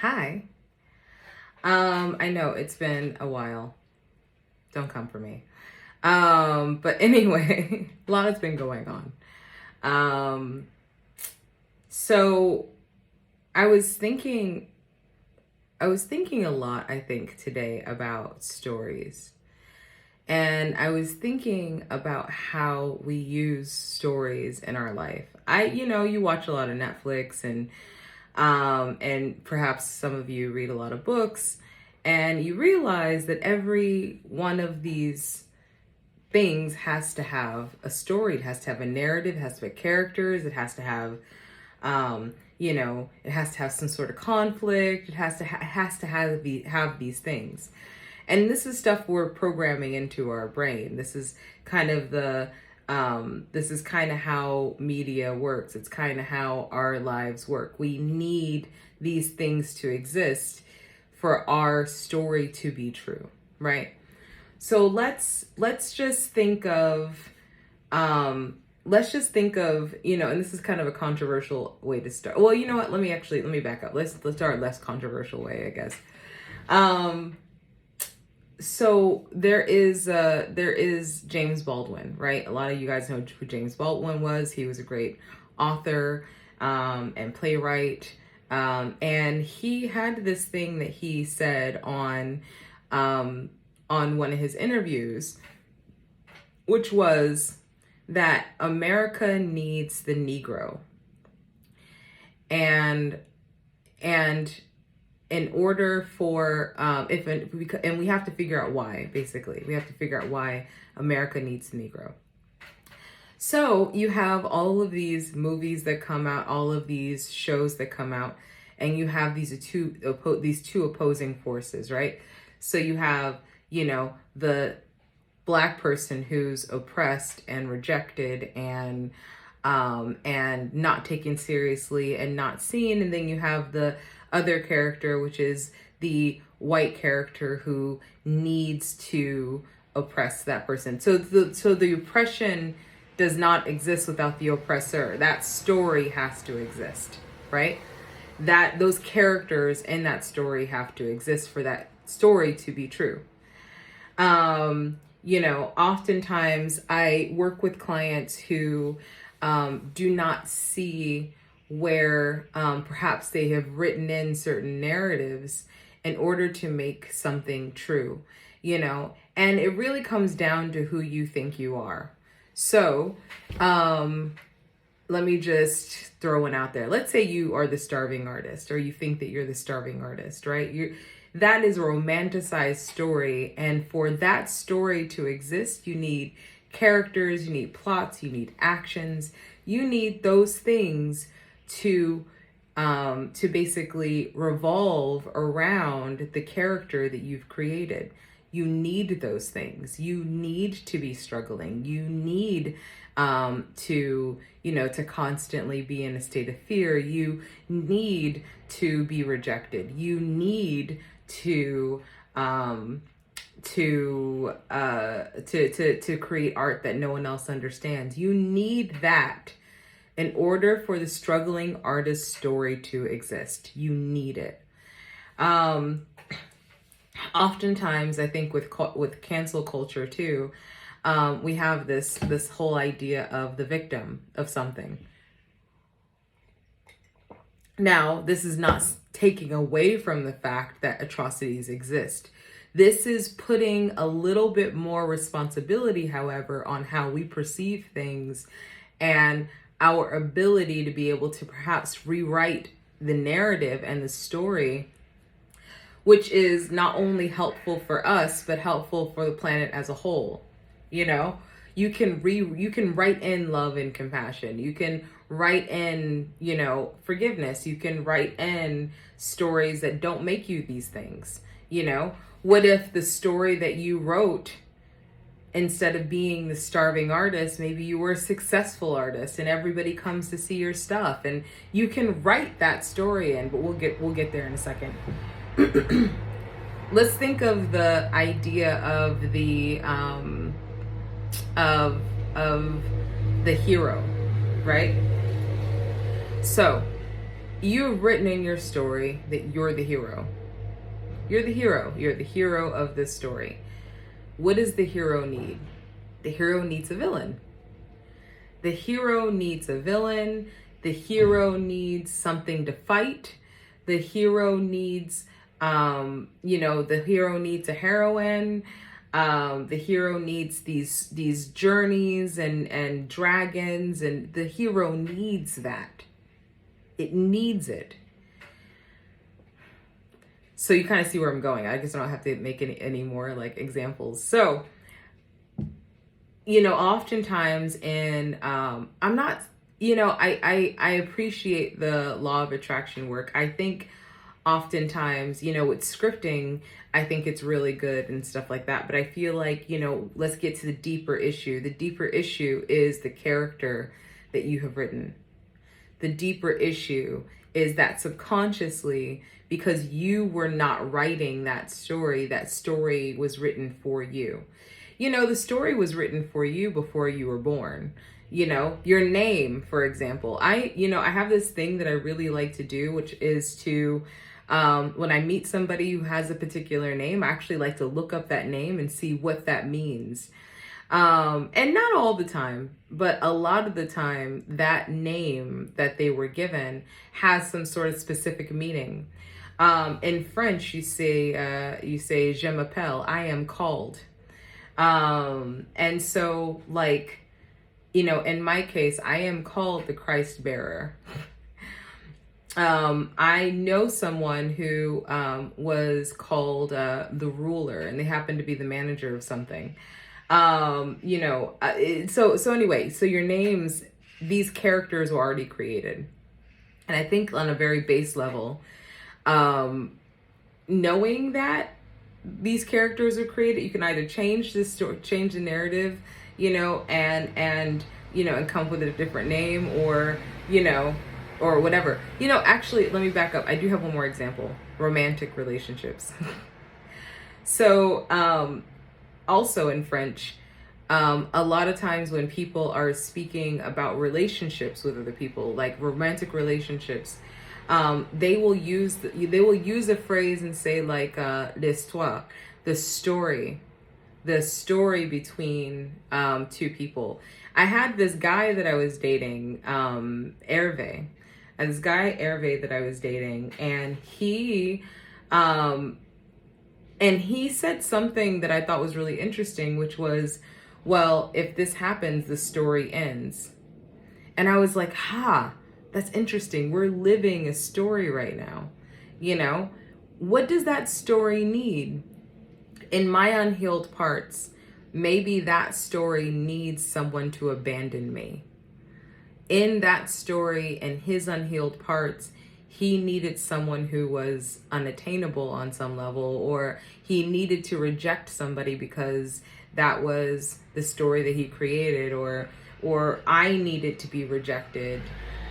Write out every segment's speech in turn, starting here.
Hi. I know it's been a while. Don't come for me. But anyway, a lot has been going on. Um, so I was thinking, I was thinking a lot, I think, today about stories. And I was thinking about how we use stories in our life. You watch a lot of Netflix and perhaps some of you read a lot of books, and you realize that every one of these things has to have a story. It has to have a narrative, it has to have characters, it has to have it has to have some sort of conflict. It has to have these things. And this is stuff we're programming into our brain. This is kind of how media works. It's kind of how our lives work. We need these things to exist for our story to be true, right? So let's just think of and this is kind of a controversial way to start. Well, you know what? Let me back up. Let's start a less controversial way, I guess. So there is James Baldwin, right? A lot of you guys know who James Baldwin was. He was a great author and playwright. And he had this thing that he said on one of his interviews, which was that America needs the Negro. And in order for and we have to figure out why. Basically, we have to figure out why America needs the Negro. So you have all of these movies that come out, all of these shows that come out, and you have these two opposing forces, right? So you have the Black person who's oppressed and rejected and not taken seriously and not seen, and then you have the other character, which is the white character who needs to oppress that person. So the oppression does not exist without the oppressor. That story has to exist, right? That those characters in that story have to exist for that story to be true. Oftentimes I work with clients who do not see where perhaps they have written in certain narratives in order to make something true, and it really comes down to who you think you are. So let me just throw one out there. Let's say you are the starving artist, or you think that you're the starving artist, right? That is a romanticized story, and for that story to exist, you need characters, you need plots, you need actions, you need those things to basically revolve around the character that you've created. You need those things. You need to be struggling. You need to constantly be in a state of fear. You need to be rejected. You need to create art that no one else understands. You need that in order for the struggling artist's story to exist. You need it. Oftentimes, I think with cancel culture too, we have this whole idea of the victim of something. Now, this is not taking away from the fact that atrocities exist. This is putting a little bit more responsibility, however, on how we perceive things and our ability to be able to perhaps rewrite the narrative and the story, which is not only helpful for us, but helpful for the planet as a whole. You can write in love and compassion. You can write in, forgiveness. You can write in stories that don't make you these things. What if the story that you wrote, instead of being the starving artist, maybe you were a successful artist and everybody comes to see your stuff, and you can write that story in, but we'll get there in a second. Let's think of the idea of the hero, right? So you've written in your story that you're the hero. You're the hero. You're the hero of this story. What does the hero need? The hero needs a villain. The hero needs a villain. The hero needs something to fight. The hero needs, the hero needs a heroine. The hero needs these journeys and dragons, and the hero needs that. It needs it. So you kind of see where I'm going. I guess I don't have to make any more like examples. So, oftentimes in, I'm not, I appreciate the law of attraction work. I think oftentimes, with scripting, I think it's really good and stuff like that. But I feel like, let's get to the deeper issue. The deeper issue is the character that you have written. The deeper issue is that subconsciously, because you were not writing that story was written for you. The story was written for you before you were born. Your name, for example. I have this thing that I really like to do, which is to, when I meet somebody who has a particular name, I actually like to look up that name and see what that means. And not all the time, but a lot of the time, that name that they were given has some sort of specific meaning. In French, you say, je m'appelle, I am called. And so like, in my case, I am called the Christ bearer. I know someone who, was called, the ruler, and they happened to be the manager of something. So anyway, so your names, these characters were already created. And I think on a very base level, knowing that these characters are created, you can either change this story, change the narrative, and come up with a different name, or whatever. Actually, let me back up. I do have one more example. Romantic relationships. So, also in French, a lot of times when people are speaking about relationships with other people, like romantic relationships, they will use a phrase and say like l'histoire, the story between two people. I had this guy that I was dating, Hervé, and and he said something that I thought was really interesting, which was, well, if this happens, the story ends. And I was like, that's interesting. We're living a story right now. What does that story need? In my unhealed parts, maybe that story needs someone to abandon me. In that story, in his unhealed parts, he needed someone who was unattainable on some level, or he needed to reject somebody because that was the story that he created, or I needed to be rejected.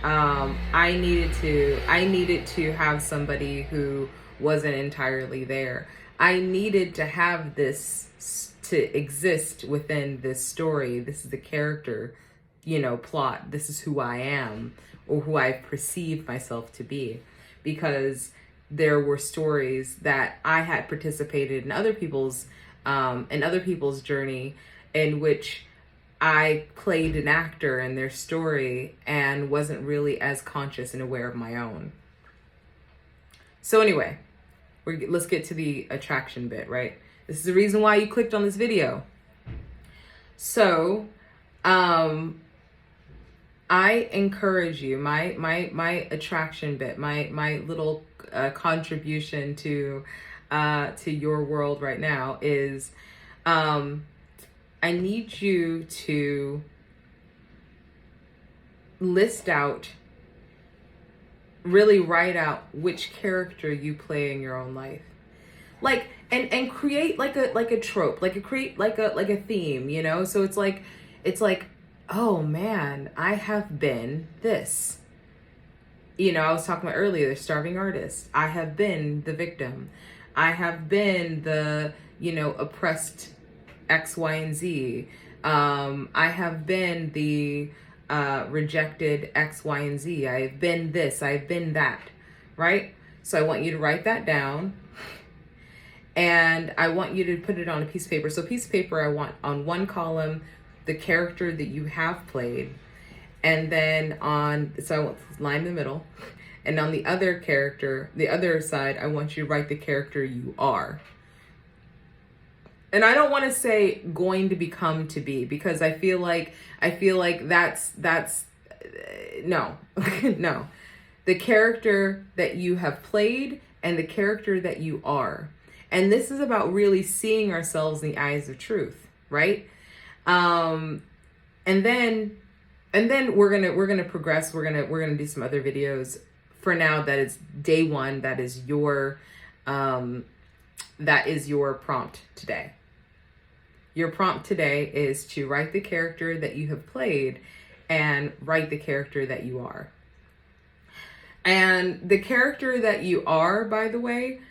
I needed to have somebody who wasn't entirely there. I needed to have this to exist within this story. This is the character, plot. This is who I am, or who I perceive myself to be, because there were stories that I had participated in other people's journey, in which I played an actor in their story and wasn't really as conscious and aware of my own. So anyway, let's get to the attraction bit, right? This is the reason why you clicked on this video. So, I encourage you, my attraction bit, my little contribution to your world right now is, I need you to really write out which character you play in your own life. Like, and create like a trope, create like a theme, So it's like, oh man, I have been this. I was talking about earlier, the starving artist. I have been the victim. I have been the, oppressed X, Y, and Z. I have been the rejected X, Y, and Z. I've been this, I've been that. right? So I want you to write that down, and I want you to put it on a piece of paper. So piece of paper, I want on one column the character that you have played, and then so I want this line in the middle, and on the other side, I want you to write the character you are. And I don't want to say going to become to be, because I feel like that's no. No. The character that you have played and the character that you are. And this is about really seeing ourselves in the eyes of truth, right? And then we're gonna progress. We're gonna do some other videos. For now, that is day one. That is your prompt today. Your prompt today is to write the character that you have played and write the character that you are. And the character that you are, by the way,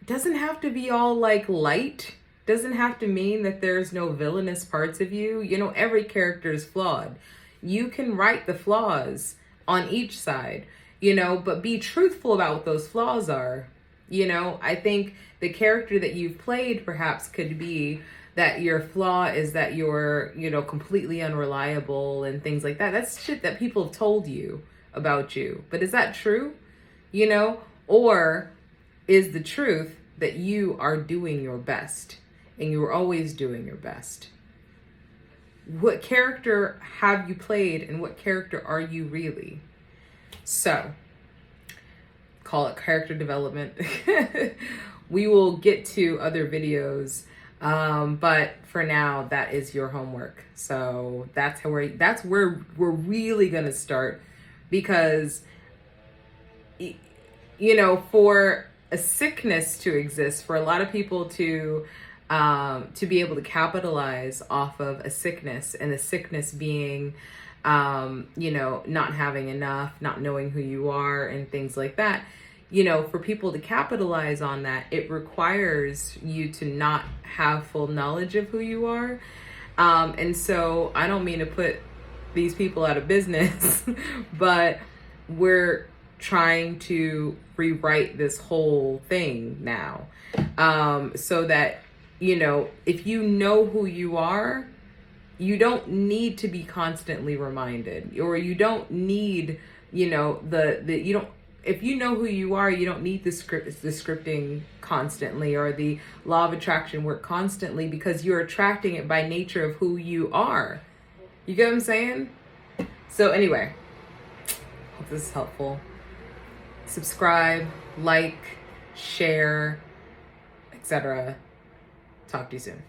doesn't have to be all like light. Doesn't have to mean that there's no villainous parts of you. You know, every character is flawed. You can write the flaws on each side, you know, but be truthful about what those flaws are. You know, I think the character that you've played perhaps could be that your flaw is that you're, you know, completely unreliable and things like that. That's shit that people have told you about you. But is that true? You know, or is the truth that you are doing your best and you're always doing your best? What character have you played and what character are you really? So, call it character development. We will get to other videos, but for now, that is your homework. So that's where we're really gonna start, because you know, for a sickness to exist, for a lot of people to be able to capitalize off of a sickness, and the sickness being you know, not having enough, not knowing who you are, and things like that. You know, for people to capitalize on that, it requires you to not have full knowledge of who you are. And so I don't mean to put these people out of business, but we're trying to rewrite this whole thing now. So that, you know, if you know who you are, you don't need to be constantly reminded, or you don't need, you know, if you know who you are, you don't need the scripting constantly, or the law of attraction work constantly, because you're attracting it by nature of who you are. You get what I'm saying? So anyway, hope this is helpful. Subscribe, like, share, etc. Talk to you soon.